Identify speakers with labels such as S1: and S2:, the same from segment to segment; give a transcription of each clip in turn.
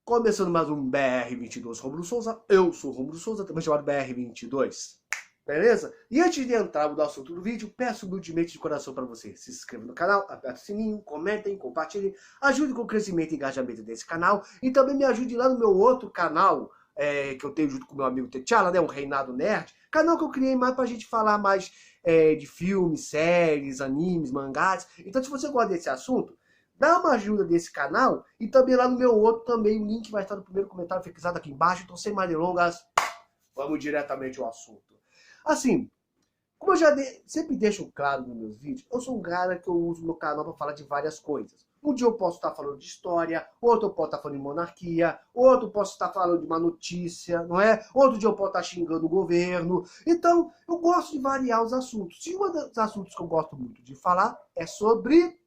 S1: Começando mais um BR22 Rômulo Souza. Eu sou o Rômulo Souza, também chamado BR22. Beleza? E antes de entrar no assunto do vídeo, peço humildemente de coração para você se inscreva no canal, aperte o sininho, comentem, compartilhem, ajude com o crescimento e engajamento desse canal e também me ajude lá no meu outro canal, que eu tenho junto com meu amigo T'Challa, né, o Reinado Nerd, canal que eu criei mais pra gente falar mais de filmes, séries, animes, mangás. Então se você gosta desse assunto, dá uma ajuda desse canal e também lá no meu outro também, o link vai estar no primeiro comentário fixado aqui embaixo. Então sem mais delongas, vamos diretamente ao assunto. Assim, como eu já sempre deixo claro nos meus vídeos, eu sou um cara que eu uso meu canal para falar de várias coisas. Um dia eu posso estar falando de história, outro eu posso estar falando de monarquia, outro eu posso estar falando de uma notícia, não é? Outro dia eu posso estar xingando o governo. Então, eu gosto de variar os assuntos. E um dos assuntos que eu gosto muito de falar é sobre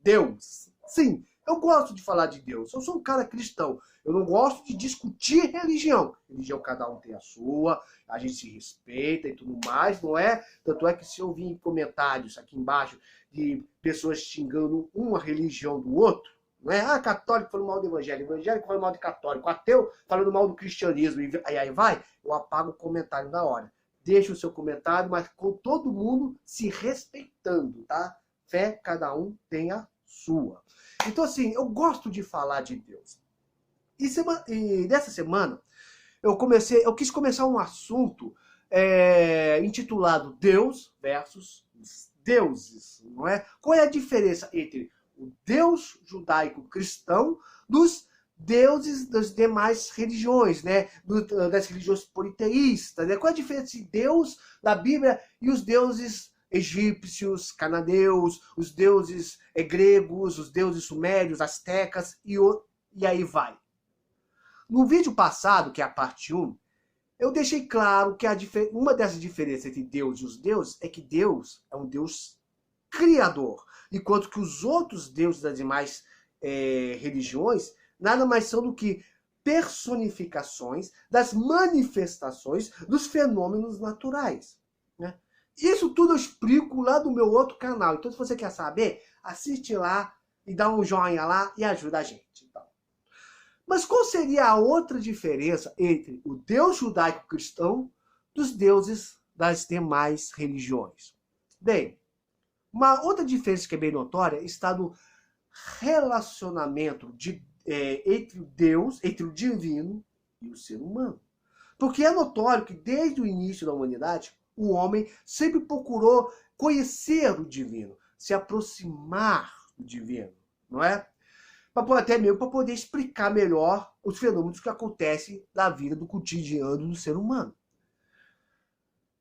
S1: Deus. Sim, eu gosto de falar de Deus. Eu sou um cara cristão. Eu não gosto de discutir religião. Religião, cada um tem a sua, a gente se respeita e tudo mais, não é? Tanto é que se eu vir em comentários aqui embaixo de pessoas xingando uma religião do outro, não é? Ah, católico falando mal do evangélico, evangélico falando mal de católico, ateu falando mal do cristianismo, e aí vai, eu apago o comentário na hora. Deixa o seu comentário, mas com todo mundo se respeitando, tá? Fé, cada um tem a sua. Então, assim, eu gosto de falar de Deus. E nessa semana, eu quis começar um assunto intitulado Deus versus deuses, não é? Qual é a diferença entre o Deus judaico-cristão dos deuses das demais religiões, né? Das religiões politeístas, né? Qual é a diferença entre Deus da Bíblia e os deuses egípcios, cananeus, os deuses gregos, os deuses sumérios, astecas e aí vai. No vídeo passado, que é a parte 1, eu deixei claro que uma dessas diferenças entre Deus e os deuses é que Deus é um Deus criador, enquanto que os outros deuses das demais religiões nada mais são do que personificações das manifestações dos fenômenos naturais, né? Isso tudo eu explico lá no meu outro canal. Então, se você quer saber, assiste lá e dá um joinha lá e ajuda a gente. Então. Mas qual seria a outra diferença entre o Deus judaico-cristão dos deuses das demais religiões? Bem, uma outra diferença que é bem notória está no relacionamento entre o Deus, entre o divino e o ser humano. Porque é notório que desde o início da humanidade, o homem sempre procurou conhecer o divino, se aproximar do divino, não é? Até mesmo para poder explicar melhor os fenômenos que acontecem na vida do cotidiano do ser humano.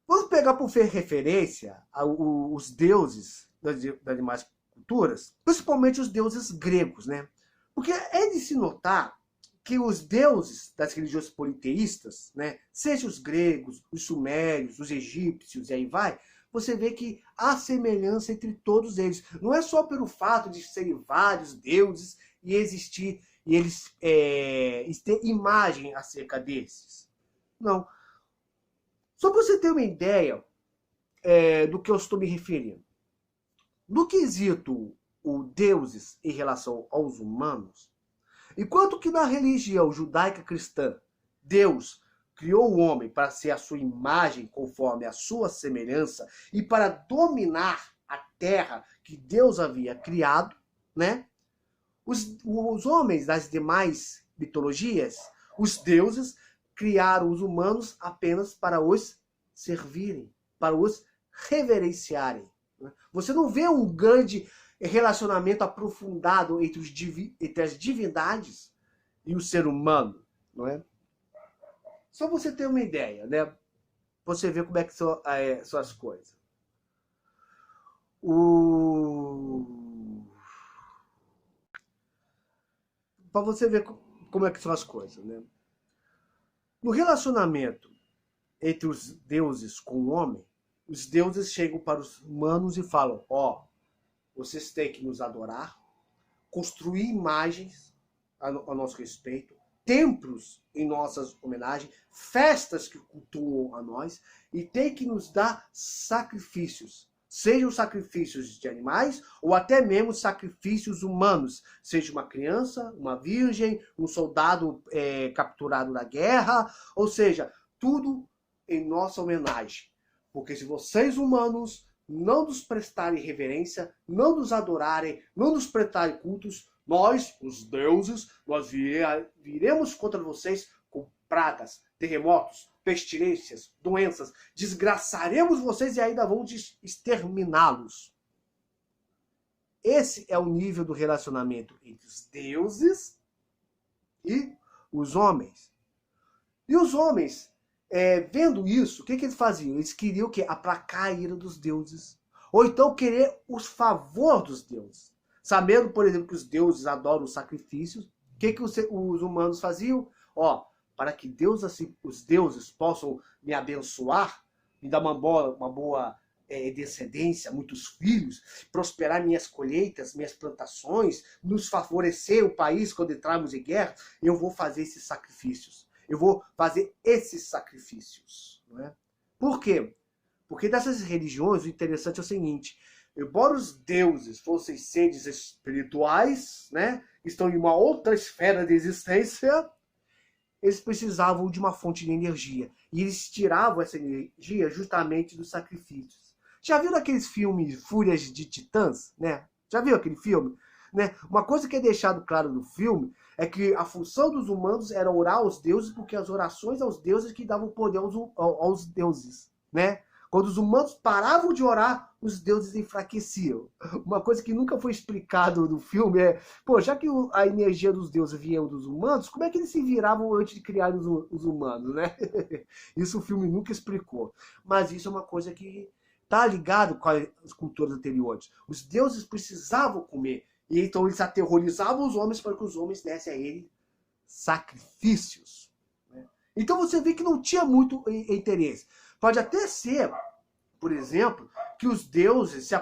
S1: Vamos pegar por referência os deuses das demais culturas, principalmente os deuses gregos, né? Porque é de se notar que os deuses das religiões politeístas, né, seja os gregos, os sumérios, os egípcios e aí vai, você vê que há semelhança entre todos eles. Não é só pelo fato de serem vários deuses e existir, e eles ter imagem acerca desses. Não. Só para você ter uma ideia do que eu estou me referindo. No quesito o deuses em relação aos humanos, enquanto que na religião judaica cristã, Deus criou o homem para ser a sua imagem conforme a sua semelhança e para dominar a terra que Deus havia criado, né? Os homens das demais mitologias, os deuses, criaram os humanos apenas para os servirem, para os reverenciarem. Você não vê um grande relacionamento aprofundado entre as divindades e o ser humano, não é? Só você ter uma ideia, né? Você vê como é que são as coisas. Para você ver como é que são as coisas, né? No relacionamento entre os deuses com o homem, os deuses chegam para os humanos e falam: vocês têm que nos adorar, construir imagens a nosso respeito, templos em nossas homenagens, festas que cultuam a nós, e tem que nos dar sacrifícios. sejam sacrifícios de animais ou até mesmo sacrifícios humanos, seja uma criança, uma virgem, um soldado capturado na guerra, ou seja, tudo em nossa homenagem. Porque se vocês humanos não nos prestarem reverência, não nos adorarem, não nos prestarem cultos, nós, os deuses, nós viremos contra vocês com pragas, terremotos, pestilências, doenças, desgraçaremos vocês e ainda vamos exterminá-los. Esse é o nível do relacionamento entre os deuses e os homens. E os homens, vendo isso, o que eles faziam? Eles queriam aplacar a ira dos deuses. Ou então querer os favor dos deuses. Sabendo, por exemplo, que os deuses adoram os sacrifícios, o que os humanos faziam? Para que os deuses possam me abençoar, me dar uma boa descendência, muitos filhos, prosperar minhas colheitas, minhas plantações, nos favorecer o país quando entrarmos em guerra, eu vou fazer esses sacrifícios. Eu vou fazer esses sacrifícios. Não é? Por quê? Porque dessas religiões, o interessante é o seguinte: embora os deuses fossem seres espirituais, né, estão em uma outra esfera de existência, eles precisavam de uma fonte de energia. E eles tiravam essa energia justamente dos sacrifícios. Já viram aqueles filmes Fúrias de Titãs? Né? Já viu aquele filme? Né? Uma coisa que é deixado claro no filme é que a função dos humanos era orar aos deuses, porque as orações aos deuses que davam poder aos deuses. Né? Quando os humanos paravam de orar, os deuses enfraqueciam. Uma coisa que nunca foi explicado no filme já que a energia dos deuses vinha dos humanos, como é que eles se viravam antes de criar os humanos, né? Isso o filme nunca explicou. Mas isso é uma coisa que está ligado com as culturas anteriores. Os deuses precisavam comer, e então eles aterrorizavam os homens para que os homens dessem a ele sacrifícios. Né? Então você vê que não tinha muito interesse. Pode até ser, por exemplo, que os deuses se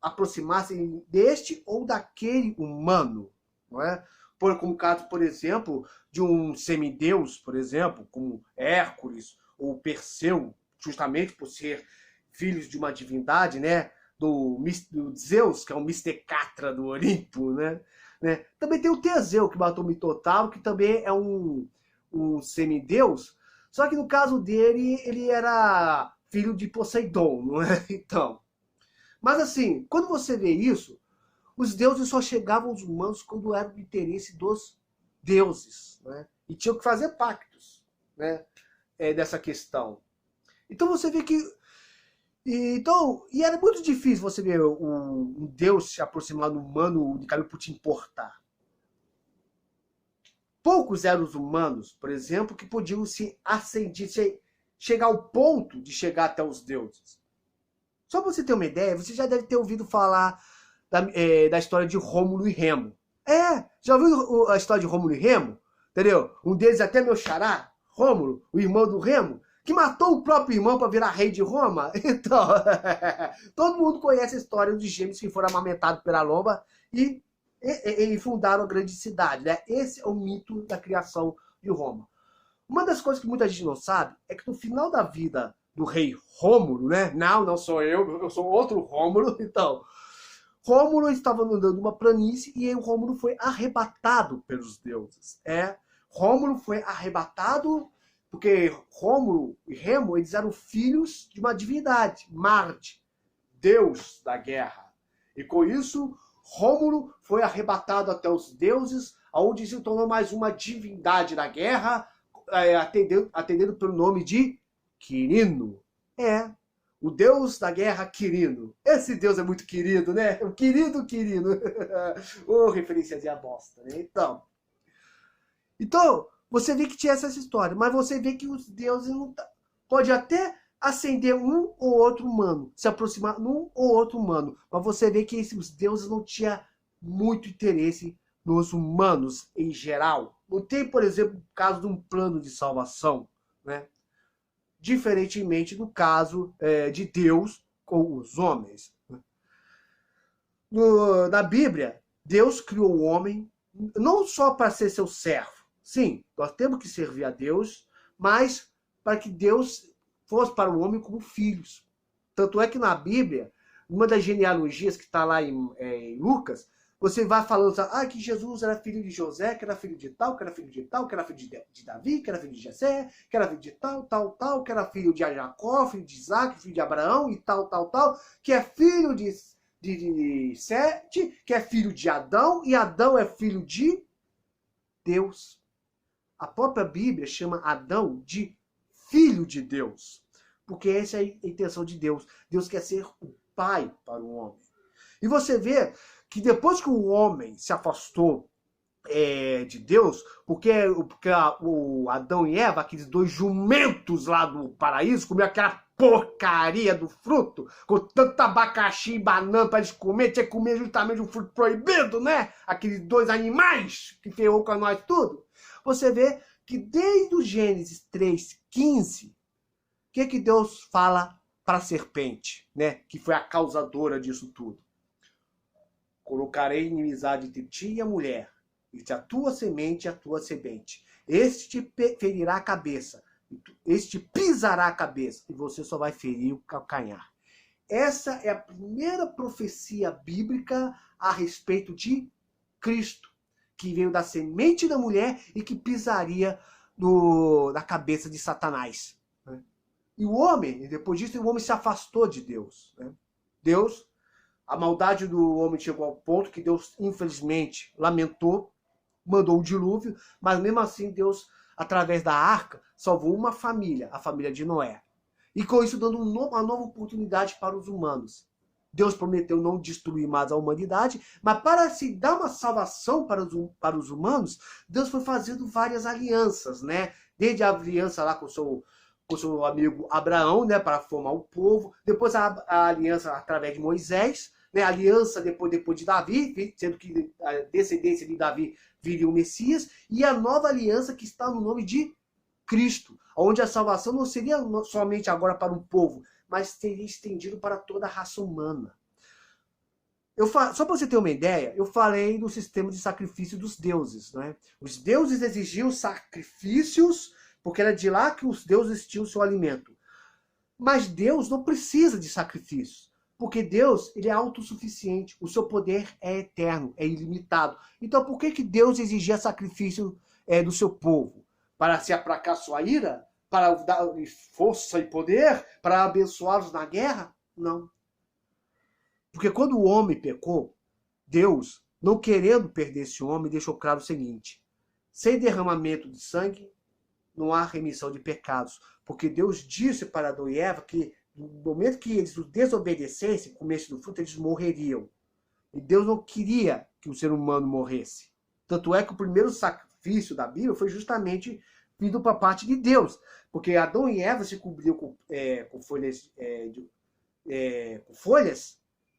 S1: aproximassem deste ou daquele humano. Não é? Como o caso, por exemplo, de um semideus, por exemplo, como Hércules ou Perseu, justamente por ser filhos de uma divindade, né? Do Zeus, que é o Mistecatra do Olimpo. Né? Também tem o Teseu, que matou o Minotauro, que também é um semideus. Só que no caso dele, ele era filho de Poseidon, não é? Então. Mas assim, quando você vê isso, os deuses só chegavam aos humanos quando era do interesse dos deuses. Né? E tinham que fazer pactos, né? Dessa questão. Então você vê que... E era muito difícil você ver um deus se aproximar do humano de caminho por te importar. Poucos eram os humanos, por exemplo, que podiam se ascender, chegar ao ponto de chegar até os deuses. Só para você ter uma ideia, você já deve ter ouvido falar da história de Rômulo e Remo. Já ouviu a história de Rômulo e Remo? Entendeu? Um deles até meu xará, Rômulo, o irmão do Remo, que matou o próprio irmão para virar rei de Roma. Então, todo mundo conhece a história dos gêmeos que foram amamentados pela lomba e fundaram a grande cidade. Né? Esse é o mito da criação de Roma. Uma das coisas que muita gente não sabe é que no final da vida do rei Rômulo, né? Não sou eu sou outro Rômulo. Então, Rômulo estava andando numa planície e aí o Rômulo foi arrebatado pelos deuses. Rômulo foi arrebatado porque Rômulo e Remo, eles eram filhos de uma divindade, Marte, deus da guerra. E com isso, Rômulo foi arrebatado até os deuses, onde se tornou mais uma divindade da guerra, atendendo pelo nome de Quirino. O deus da guerra Quirino. Esse deus é muito querido, né? O querido Quirino. Referênciazinha bosta, né? Então, você vê que tinha essa história, mas você vê que os deuses não pode até ascender um ou outro humano, se aproximar de um ou outro humano, mas você vê que os deuses não tinham muito interesse nos humanos em geral. Não tem, por exemplo, o caso de um plano de salvação, né? Diferentemente do caso de Deus com os homens. Na Bíblia, Deus criou o homem não só para ser seu servo. Sim, nós temos que servir a Deus, mas para que Deus fosse para o homem como filhos. Tanto é que na Bíblia, uma das genealogias que está lá em Lucas, você vai falando que Jesus era filho de José, que era filho de tal, que era filho de tal, que era filho de Davi, que era filho de Jessé, que era filho de tal, que era filho de Jacó, filho de Isaac, filho de Abraão e tal, que é filho de Sete, que é filho de Adão, e Adão é filho de Deus. A própria Bíblia chama Adão de filho de Deus, porque essa é a intenção de Deus. Deus quer ser o pai para o homem. E você vê que depois que o homem se afastou de Deus, porque o Adão e Eva, aqueles dois jumentos lá do paraíso, comiam aquela porcaria do fruto, com tanto abacaxi e banana para eles comer, tinha que comer justamente o fruto proibido, né? Aqueles dois animais que ferrou com nós tudo. Você vê que desde o Gênesis 3:15, o que Deus fala para a serpente, né? Que foi a causadora disso tudo. Colocarei inimizade entre ti e a mulher, entre a tua semente e a tua semente. Este te ferirá a cabeça, este te pisará a cabeça, e você só vai ferir o calcanhar. Essa é a primeira profecia bíblica a respeito de Cristo, que veio da semente da mulher e que pisaria na cabeça de Satanás. Né? E o homem, depois disso, o homem se afastou de Deus. Né? A maldade do homem chegou ao ponto que Deus, infelizmente, lamentou, mandou o dilúvio, mas mesmo assim Deus, através da arca, salvou uma família, a família de Noé. E com isso dando uma nova oportunidade para os humanos. Deus prometeu não destruir mais a humanidade, mas para se dar uma salvação para os humanos, Deus foi fazendo várias alianças, né? Desde a aliança lá com o seu amigo Abraão, né, para formar o povo, depois a aliança através de Moisés, né, a aliança depois de Davi, sendo que a descendência de Davi viria o Messias, e a nova aliança que está no nome de Cristo, onde a salvação não seria somente agora para um povo, mas seria estendido para toda a raça humana. Só para você ter uma ideia, eu falei do sistema de sacrifício dos deuses. Né? Os deuses exigiam sacrifícios, porque era de lá que os deuses tinham o seu alimento. Mas Deus não precisa de sacrifícios, porque Deus ele é autossuficiente, o seu poder é eterno, é ilimitado. Então por que Deus exigia sacrifício do seu povo? Para se aplacar sua ira? Para dar força e poder? Para abençoá-los na guerra? Não. Porque quando o homem pecou, Deus, não querendo perder esse homem, deixou claro o seguinte: sem derramamento de sangue, não há remissão de pecados. Porque Deus disse para Adão e Eva que no momento que eles o desobedecessem, comessem do fruto, eles morreriam. E Deus não queria que o ser humano morresse. Tanto é que o primeiro sacrifício da Bíblia foi justamente vindo para parte de Deus. Porque Adão e Eva se cobriam com folhas.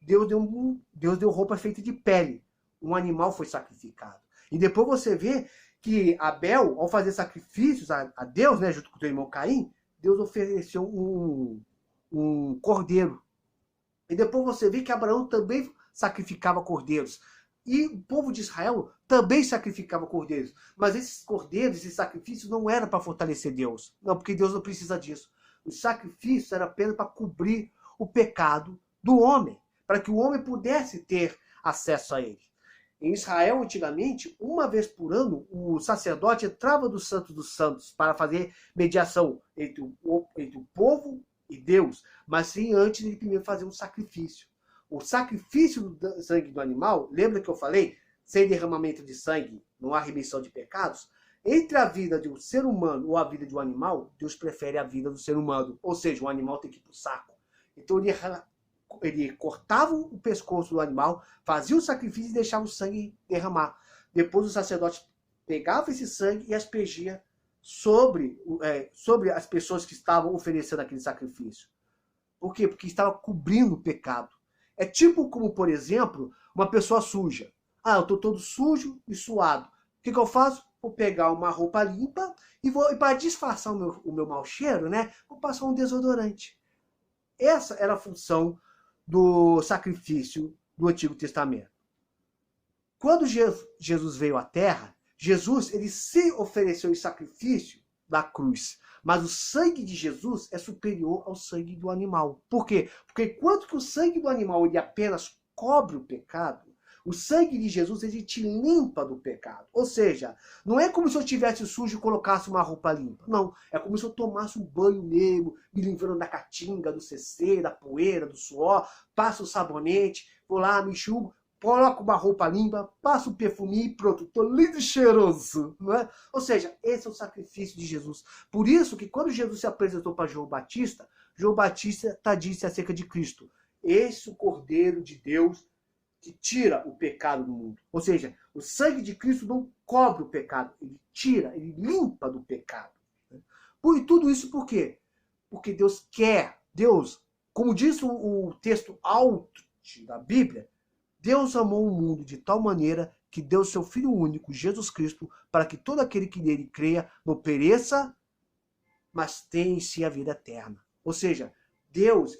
S1: Deus deu roupa feita de pele. Um animal foi sacrificado. E depois você vê que Abel, ao fazer sacrifícios a Deus, né, junto com o seu irmão Caim, Deus ofereceu um cordeiro. E depois você vê que Abraão também sacrificava cordeiros. E o povo de Israel também sacrificava cordeiros. Mas esses cordeiros, esses sacrifícios, não eram para fortalecer Deus. Não, porque Deus não precisa disso. Os sacrifícios eram apenas para cobrir o pecado do homem, para que o homem pudesse ter acesso a ele. Em Israel, antigamente, uma vez por ano, o sacerdote entrava do Santo dos Santos para fazer mediação entre o povo e Deus, mas sim antes de primeiro fazer um sacrifício. O sacrifício do sangue do animal, lembra que eu falei? Sem derramamento de sangue, não há remissão de pecados. Entre a vida de um ser humano ou a vida de um animal, Deus prefere a vida do ser humano. Ou seja, o animal tem que ir para o saco. Então ele cortava o pescoço do animal, fazia o sacrifício e deixava o sangue derramar. Depois o sacerdote pegava esse sangue e aspergia sobre as pessoas que estavam oferecendo aquele sacrifício. Por quê? Porque estava cobrindo o pecado. É tipo como, por exemplo, uma pessoa suja. Eu estou todo sujo e suado. O que eu faço? Vou pegar uma roupa limpa e para disfarçar o meu mau cheiro, né, vou passar um desodorante. Essa era a função do sacrifício do Antigo Testamento. Quando Jesus veio à Terra, Jesus ele se ofereceu em sacrifício da cruz. Mas o sangue de Jesus é superior ao sangue do animal. Por quê? Porque enquanto que o sangue do animal ele apenas cobre o pecado, o sangue de Jesus ele te limpa do pecado. Ou seja, não é como se eu tivesse sujo e colocasse uma roupa limpa. Não, é como se eu tomasse um banho mesmo, me livrando da caatinga, do CC, da poeira, do suor, passo o sabonete, vou lá, me enxugo, coloco uma roupa limpa, passo o perfume e pronto, tô lindo e cheiroso, não é? Ou seja, esse é o sacrifício de Jesus. Por isso que quando Jesus se apresentou para João Batista disse acerca de Cristo: esse é o Cordeiro de Deus que tira o pecado do mundo. Ou seja, o sangue de Cristo não cobre o pecado, ele tira, ele limpa do pecado. E tudo isso por quê? Porque Deus quer, como diz o texto alto da Bíblia, Deus amou o mundo de tal maneira que deu seu Filho único, Jesus Cristo, para que todo aquele que nele creia não pereça, mas tenha em si a vida eterna. Ou seja, Deus,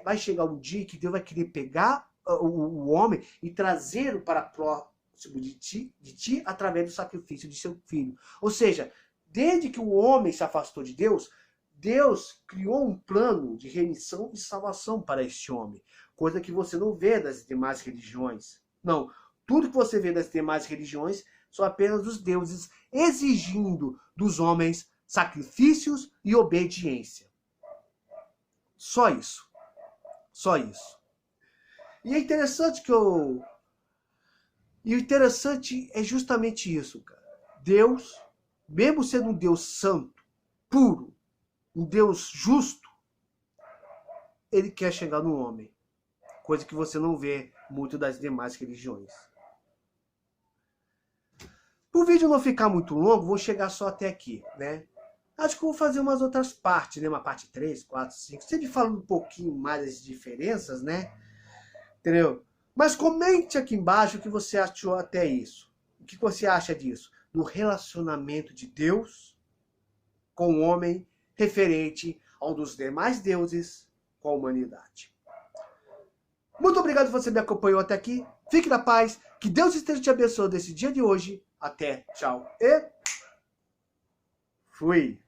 S1: vai chegar um dia que Deus vai querer pegar o homem e trazê-lo para próximo de ti através do sacrifício de seu Filho. Ou seja, desde que o homem se afastou de Deus, Deus criou um plano de remissão e salvação para este homem. Coisa que você não vê das demais religiões. Não, tudo que você vê das demais religiões são apenas os deuses exigindo dos homens sacrifícios e obediência. Só isso. Só isso. E é interessante E o interessante é justamente isso, cara. Deus, mesmo sendo um Deus santo, puro, um Deus justo, ele quer chegar no homem. Coisa que você não vê muito das demais religiões. Para o vídeo não ficar muito longo, vou chegar só até aqui, né? Acho que eu vou fazer umas outras partes, né? Uma parte 3, 4, 5. Sempre falando um pouquinho mais das diferenças, né? Entendeu? Mas comente aqui embaixo o que você achou até isso. O que você acha disso? Do relacionamento de Deus com o homem referente a um dos demais deuses com a humanidade. Muito obrigado por você me acompanhou até aqui. Fique na paz. Que Deus esteja te abençoando nesse dia de hoje. Até. Tchau. E fui.